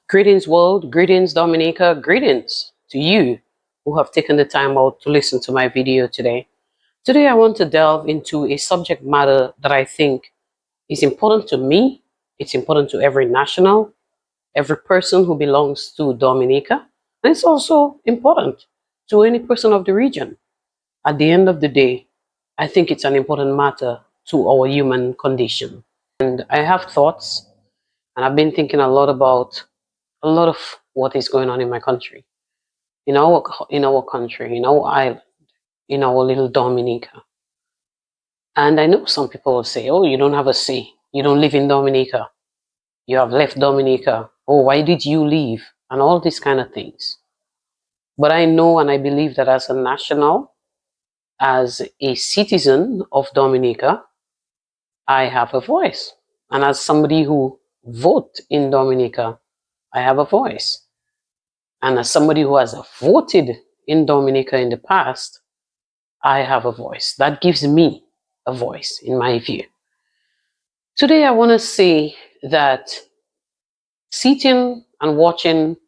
Greetings, world. Greetings, Dominica. Greetings to you who have taken the time out to listen to my video today. Today, I want to delve into a subject matter that I think is important to me. It's important to every national, every person who belongs to Dominica, and it's also important to any person of the region. At the end of the day, I think it's an important matter to our human condition. And I have thoughts, and I've been thinking a lot about a lot of what is going on in my country, in our country, in our island, in our little Dominica. And I know some people will say, "Oh, you don't have a say. You don't live in Dominica. You have left Dominica. Oh, why did you leave?" And all these kind of things. But I know and I believe that as a national, as a citizen of Dominica, I have a voice. And as somebody who vote in Dominica, I have a voice. And as somebody who has voted in Dominica in the past, I have a voice. That gives me a voice, in my view. Today, I want to say that sitting and watching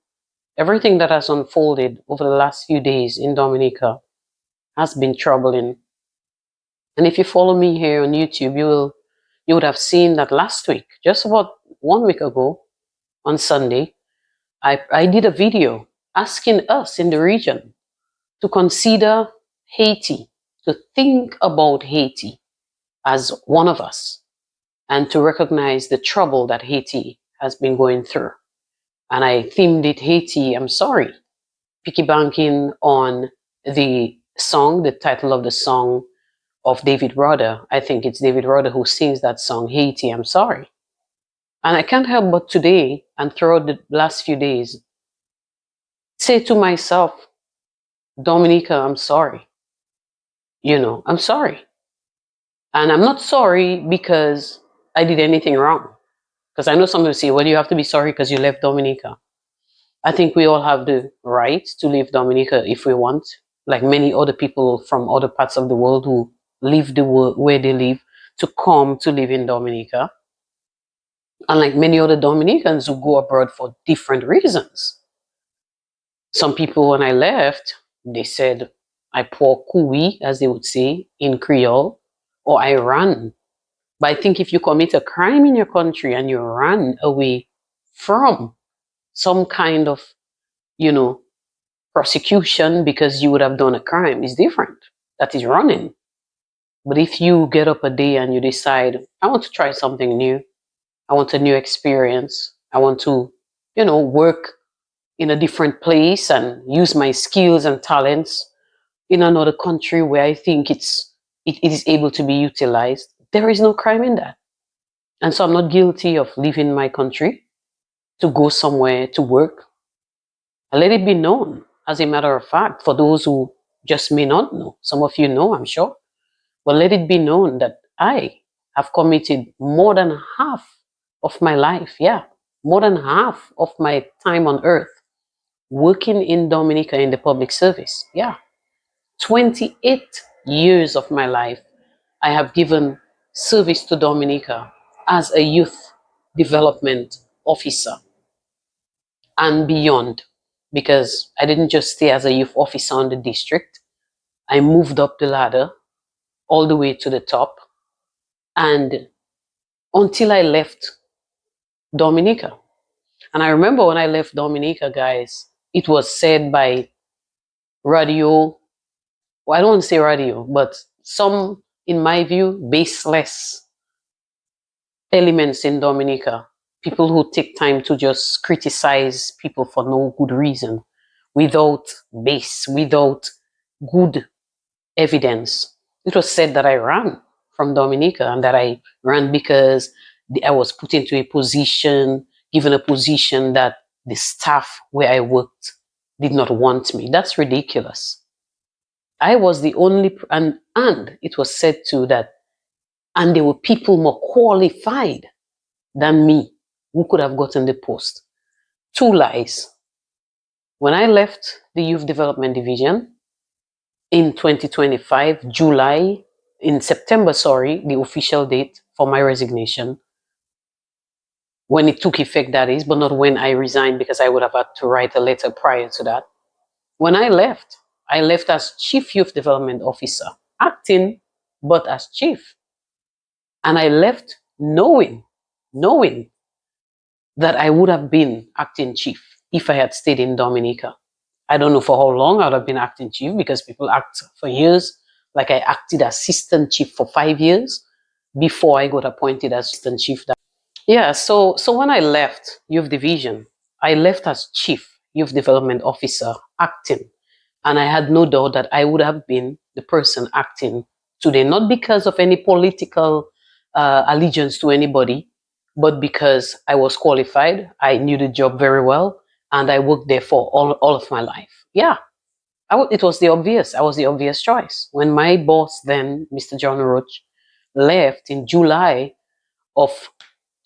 everything that has unfolded over the last few days in Dominica has been troubling. And if you follow me here on YouTube, you would have seen that last week, just about 1 week ago, on Sunday, I did a video asking us in the region to consider Haiti, to think about Haiti as one of us, and to recognize the trouble that Haiti has been going through. And I themed it Haiti, I'm sorry, picky banking on the song, the title of the song of David Rudder. I think it's David Rudder who sings that song, Haiti, I'm sorry. And I can't help but today and throughout the last few days say to myself, Dominica, I'm sorry. I'm sorry. And I'm not sorry because I did anything wrong. Because I know some people say, well, you have to be sorry because you left Dominica. I think we all have the right to leave Dominica if we want, like many other people from other parts of the world who leave the world where they live to come to live in Dominica. Unlike many other Dominicans who go abroad for different reasons. Some people, when I left, they said, I pour couille, as they would say in Creole, or I ran. But I think if you commit a crime in your country and you run away from some kind of, prosecution because you would have done a crime, is different. That is running. But if you get up a day and you decide, I want to try something new, I want a new experience, I want to, work in a different place and use my skills and talents in another country where I think it is able to be utilized, there is no crime in that. And so I'm not guilty of leaving my country to go somewhere to work. And let it be known, as a matter of fact, for those who just may not know. Some of you know, I'm sure. But let it be known that I have committed more than half of my life, more than half of my time on earth working in Dominica in the public service. 28 years of my life I have given service to Dominica as a youth development officer and beyond, because I didn't just stay as a youth officer on the district. I moved up the ladder all the way to the top, and until I left Dominica. And I remember when I left Dominica, guys, it was said by radio, well, I don't want to say radio, but some, in my view, baseless elements in Dominica. People who take time to just criticize people for no good reason, without base, without good evidence. It was said that I ran from Dominica and that I ran because I was put into a position, given a position that the staff where I worked did not want me. That's ridiculous. I was the only, and it was said too that, and there were people more qualified than me who could have gotten the post. Two lies. When I left the Youth Development Division in 2025, in September, the official date for my resignation, when it took effect, that is, but not when I resigned, because I would have had to write a letter prior to that. When I left as Chief Youth Development Officer, acting, but as chief. And I left knowing that I would have been acting chief if I had stayed in Dominica. I don't know for how long I would have been acting chief, because people act for years. Like, I acted assistant chief for 5 years before I got appointed as assistant chief. Yeah, so when I left youth division, I left as chief youth development officer acting. And I had no doubt that I would have been the person acting today, not because of any political allegiance to anybody, but because I was qualified, I knew the job very well, and I worked there for all of my life. Yeah, it was the obvious. I was the obvious choice. When my boss then, Mr. John Roach, left in July of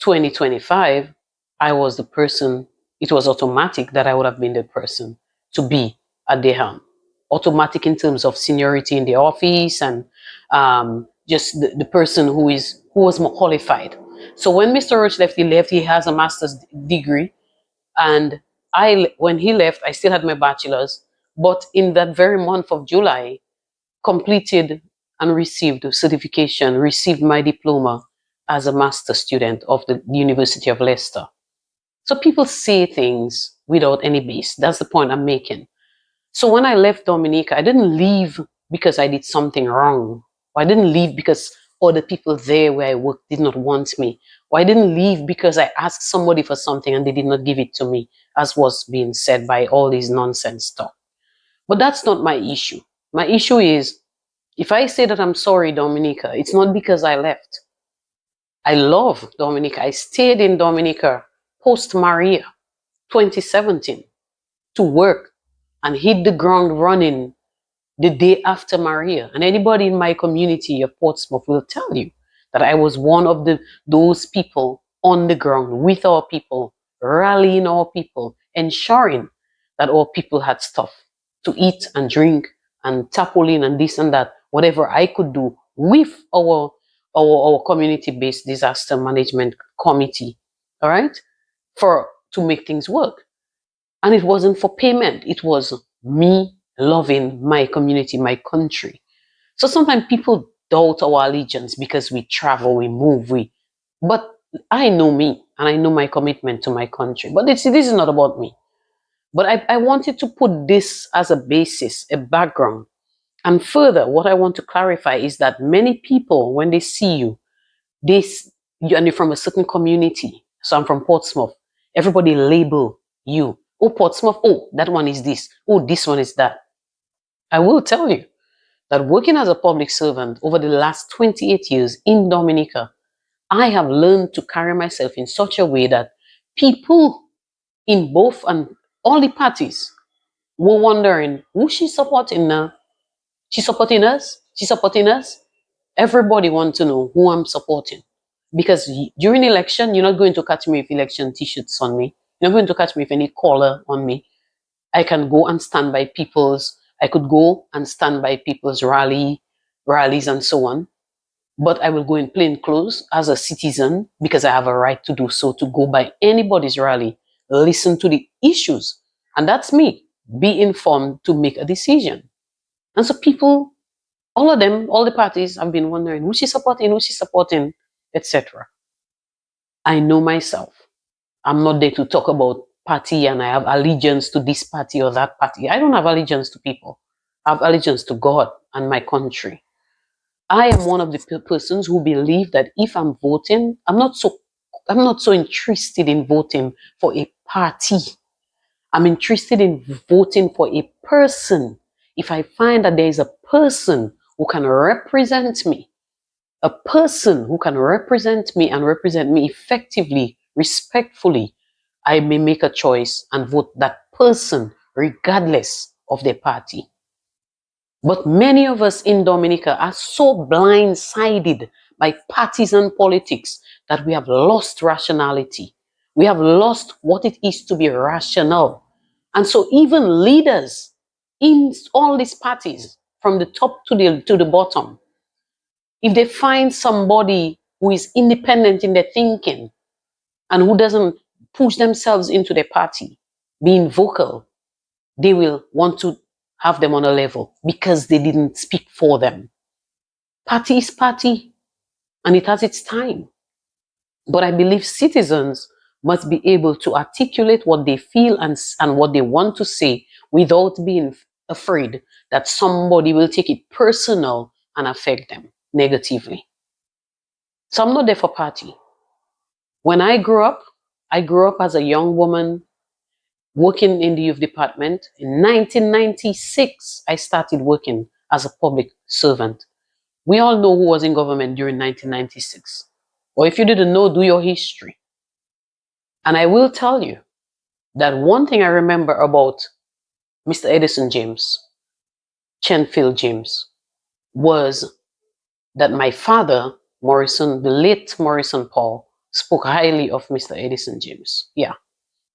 2025, I was the person. It was automatic that I would have been the person to be at the helm. Automatic in terms of seniority in the office, and just the person who was more qualified. So when Mr. Roach left, he left. He has a master's degree, and when he left, I still had my bachelor's. But in that very month of July, completed and received certification, received my diploma as a master student of the University of Leicester. So people say things without any base. That's the point I'm making. So when I left Dominica, I didn't leave because I did something wrong. Or I didn't leave because other people there where I worked did not want me. Or I didn't leave because I asked somebody for something and they did not give it to me, as was being said by all these nonsense talk. But that's not my issue. My issue is, if I say that I'm sorry, Dominica, it's not because I left. I love Dominica. I stayed in Dominica post Maria 2017 to work and hit the ground running the day after Maria. And anybody in my community of Portsmouth will tell you that I was one of those people on the ground with our people, rallying our people, ensuring that our people had stuff to eat and drink and tarpaulin and this and that, whatever I could do with our community-based disaster management committee, all right, for to make things work. And it wasn't for payment. It was me loving my community, my country. So sometimes people doubt our allegiance because we travel, we move, but I know me and I know my commitment to my country. But this is not about me. But I wanted to put this as a basis, a background. And further, what I want to clarify is that many people, when they see you, and you're from a certain community. So I'm from Portsmouth. Everybody label you. Oh, Portsmouth. Oh, that one is this. Oh, this one is that. I will tell you that working as a public servant over the last 28 years in Dominica, I have learned to carry myself in such a way that people in both and all the parties were wondering, who she's supporting now? She's supporting us? She's supporting us? Everybody wants to know who I'm supporting. Because during election, you're not going to catch me with election t-shirts on me. You're not going to catch me with any collar on me. I can go and stand by I could go and stand by people's rallies and so on. But I will go in plain clothes as a citizen because I have a right to do so, to go by anybody's rally, listen to the issues. And that's me. Be informed to make a decision. And so people, all of them, all the parties have been wondering who she's supporting, etc. I know myself. I'm not there to talk about party and I have allegiance to this party or that party. I don't have allegiance to people. I have allegiance to God and my country. I am one of the persons who believe that if I'm voting, I'm not so interested in voting for a party. I'm interested in voting for a person. If I find that there is a person who can represent me, a person who can represent me and represent me effectively, respectfully, I may make a choice and vote that person regardless of their party. But many of us in Dominica are so blindsided by partisan politics that we have lost rationality. We have lost what it is to be rational. And so even leaders in all these parties, from the top to the bottom, if they find somebody who is independent in their thinking, and who doesn't push themselves into their party, being vocal, they will want to have them on a level because they didn't speak for them. Party is party, and it has its time. But I believe citizens must be able to articulate what they feel and what they want to say without being afraid that somebody will take it personal and affect them negatively. So I'm not there for party. When I grew up as a young woman working in the youth department. In 1996, I started working as a public servant. We all know who was in government during 1996. Or if you didn't know, do your history. And I will tell you that one thing I remember about Mr. Edison James, Chenfield James, was that my father, Morrison, the late Morrison Paul, spoke highly of Mr. Edison James. Yeah,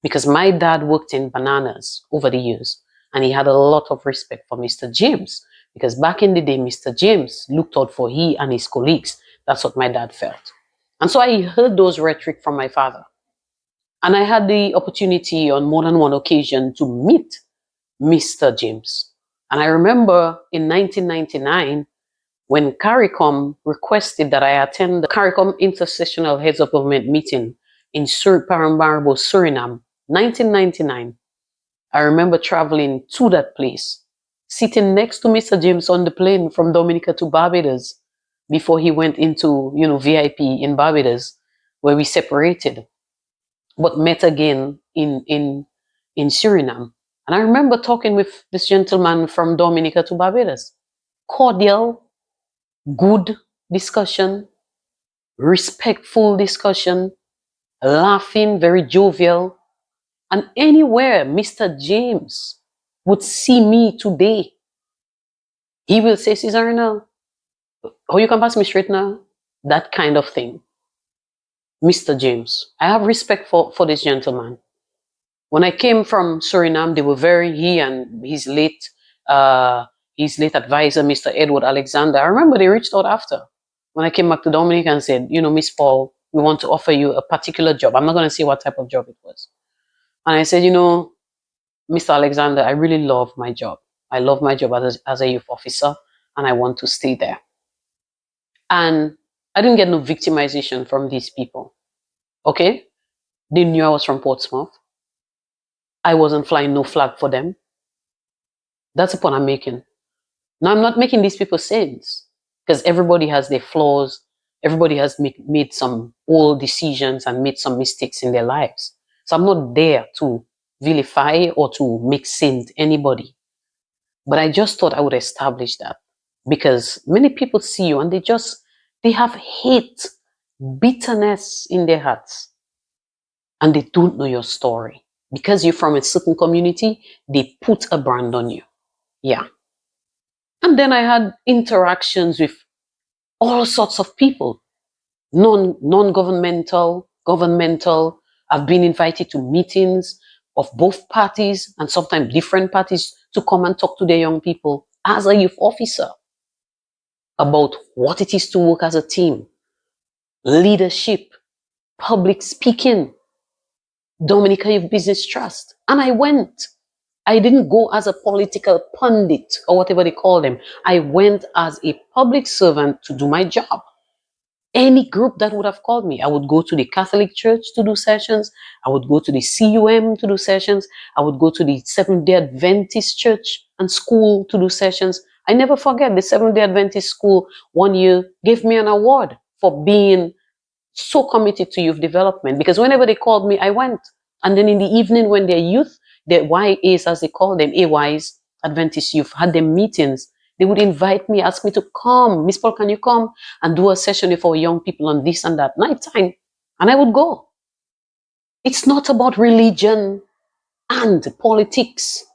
because my dad worked in bananas over the years and he had a lot of respect for Mr. James because back in the day, Mr. James looked out for he and his colleagues. That's what my dad felt. And so I heard those rhetoric from my father. And I had the opportunity on more than one occasion to meet Mr. James. And I remember in 1999, when CARICOM requested that I attend the CARICOM Intersessional Heads of Government meeting in Paramaribo, Suriname, 1999, I remember traveling to that place, sitting next to Mr. James on the plane from Dominica to Barbados before he went into, VIP in Barbados, where we separated, but met again in Suriname. And I remember talking with this gentleman from Dominica to Barbados. Cordial, good discussion, respectful discussion, laughing, very jovial. And anywhere Mr. James would see me today, he will say, Cesarina, oh, you can pass me straight now? That kind of thing. Mr. James. I have respect for this gentleman. When I came from Suriname, they were he and his late advisor, Mr. Edward Alexander. I remember they reached out after. When I came back to Dominica and said, Miss Paul, we want to offer you a particular job. I'm not going to say what type of job it was. And I said, Mr. Alexander, I really love my job. I love my job as a youth officer, and I want to stay there. And I didn't get no victimization from these people. Okay? They knew I was from Portsmouth. I wasn't flying no flag for them. That's the point I'm making. Now, I'm not making these people saints because everybody has their flaws. Everybody has made some old decisions and made some mistakes in their lives. So I'm not there to vilify or to make saint anybody. But I just thought I would establish that because many people see you and they have hate, bitterness in their hearts, and they don't know your story. Because you're from a certain community, they put a brand on you. Yeah. And then I had interactions with all sorts of people, non-governmental, governmental. I've been invited to meetings of both parties and sometimes different parties to come and talk to the young people as a youth officer about what it is to work as a team, leadership, public speaking, Dominica Youth Business Trust. And I went. I didn't go as a political pundit or whatever they call them. I went as a public servant to do my job. Any group that would have called me, I would go to the Catholic Church to do sessions. I would go to the CUM to do sessions. I would go to the Seventh-day Adventist Church and school to do sessions. I never forget the Seventh-day Adventist school one year gave me an award for being so committed to youth development because whenever they called me, I went. And then in the evening when their youth, their YAs as they call them, AYs, Adventist youth, had their meetings, they would invite me, ask me to come. Miss Paul, can you come and do a session for young people on this and that nighttime? And I would go. It's not about religion and politics.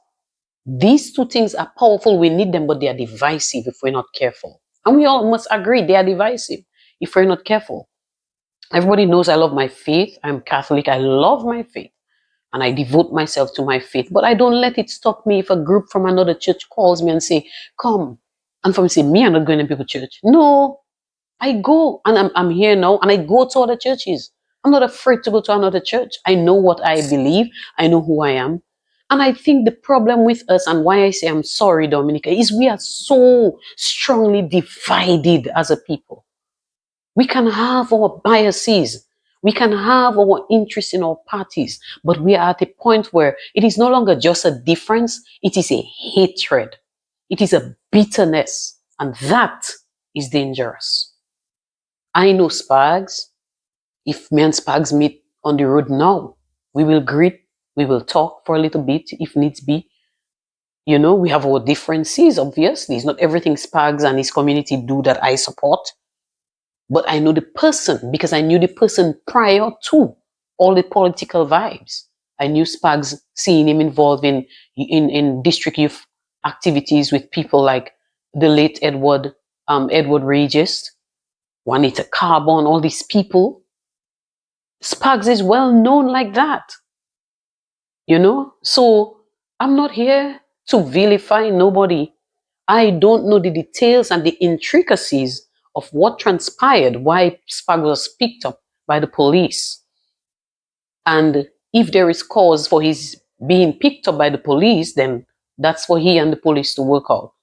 These two things are powerful. We need them, but they are divisive if we're not careful. And we all must agree they are divisive if we're not careful. Everybody knows I love my faith. I'm Catholic. I love my faith. And I devote myself to my faith. But I don't let it stop me if a group from another church calls me and say, come. And from say, me, I'm not going to people's church. No, I go. And I'm here now. And I go to other churches. I'm not afraid to go to another church. I know what I believe. I know who I am. And I think the problem with us, and why I say I'm sorry, Dominica, is we are so strongly divided as a people. We can have our biases. We can have our interest in our parties, but we are at a point where it is no longer just a difference. It is a hatred. It is a bitterness. And that is dangerous. I know Spags. If me and Spags meet on the road now, we will greet, we will talk for a little bit if needs be. You know, we have our differences, obviously. It's not everything Spags and his community do that I support. But I know the person because I knew the person prior to all the political vibes. I knew Spags, seeing him involved in district youth activities with people like the late Edward Regis, Juanita Carbon, all these people. Spags is well known like that, you know? So I'm not here to vilify nobody. I don't know the details and the intricacies of what transpired, why Spag was picked up by the police. And if there is cause for his being picked up by the police, then that's for he and the police to work out.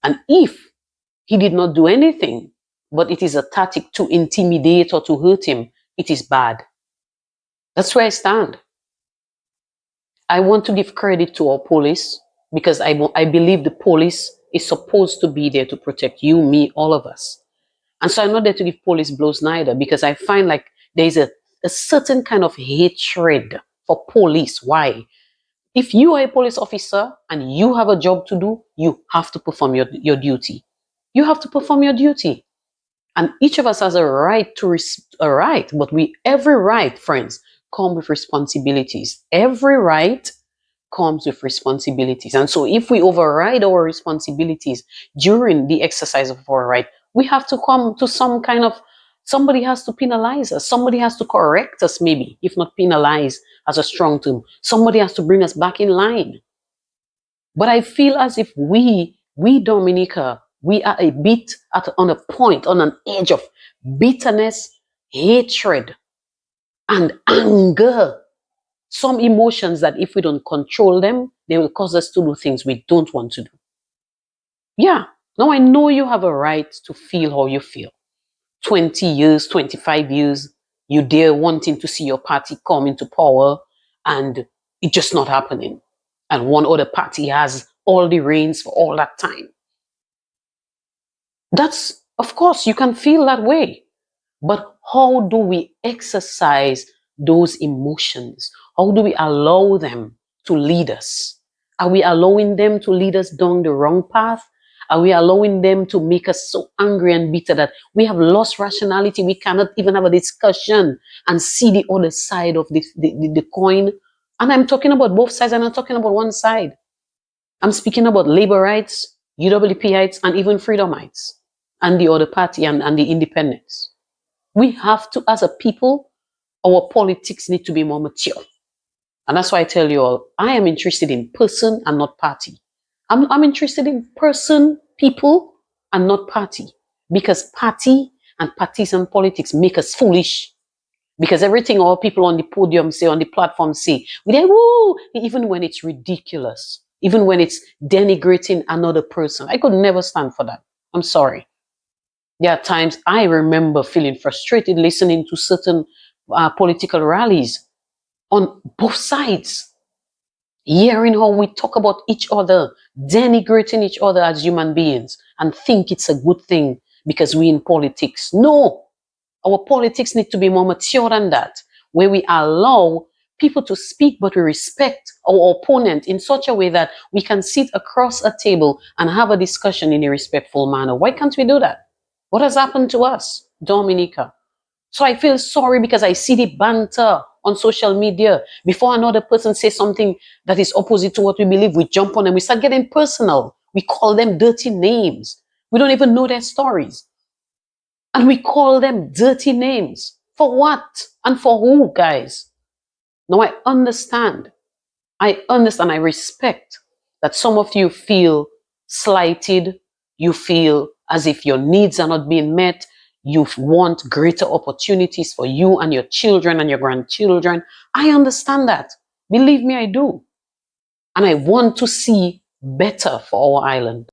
And if he did not do anything, but it is a tactic to intimidate or to hurt him, it is bad. That's where I stand. I want to give credit to our police because I believe the police is supposed to be there to protect you, me, all of us. And so I'm not there to give police blows neither because I find like there's a certain kind of hatred for police. Why? If you are a police officer and you have a job to do, you have to perform your duty. You have to perform your duty. And each of us has a right to a right, but every right, friends, come with responsibilities. Every right comes with responsibilities. And so if we override our responsibilities during the exercise of our right, we have to come to some kind of, somebody has to penalize us. Somebody has to correct us, maybe, if not penalize as a strong term. Somebody has to bring us back in line. But I feel as if we Dominica, we are a bit on a point, on an edge of bitterness, hatred, and anger. Some emotions that if we don't control them, they will cause us to do things we don't want to do. Yeah, now I know you have a right to feel how you feel. 20 years, 25 years, you there wanting to see your party come into power and it's just not happening. And one other party has all the reins for all that time. That's, of course, you can feel that way. But how do we exercise those emotions? How do we allow them to lead us? Are we allowing them to lead us down the wrong path? Are we allowing them to make us so angry and bitter that we have lost rationality? We cannot even have a discussion and see the other side of the coin. And I'm talking about both sides. I'm not talking about one side. I'm speaking about labor rights, UWPites, and even freedomites, and the other party and the independents. We have to, as a people, our politics need to be more mature. And that's why I tell you all, I am interested in person and not party. I'm interested in person, people, and not party. Because party and partisan politics make us foolish. Because everything all people on the podium say, on the platform say, we like, woo, even when it's ridiculous, even when it's denigrating another person. I could never stand for that. I'm sorry. There are times I remember feeling frustrated listening to certain political rallies on both sides, hearing how we talk about each other, denigrating each other as human beings, and think it's a good thing because we in politics. No, our politics need to be more mature than that, where we allow people to speak, but we respect our opponent in such a way that we can sit across a table and have a discussion in a respectful manner. Why can't we do that? What has happened to us, Dominica? So I feel sorry because I see the banter on social media. Before another person says something that is opposite to what we believe, we jump on them. We start getting personal. We call them dirty names. We don't even know their stories. And we call them dirty names. For what? And for who, guys? Now I understand. I respect that some of you feel slighted. You feel as if your needs are not being met. You want greater opportunities for you and your children and your grandchildren. I understand that. Believe me, I do. And I want to see better for our island.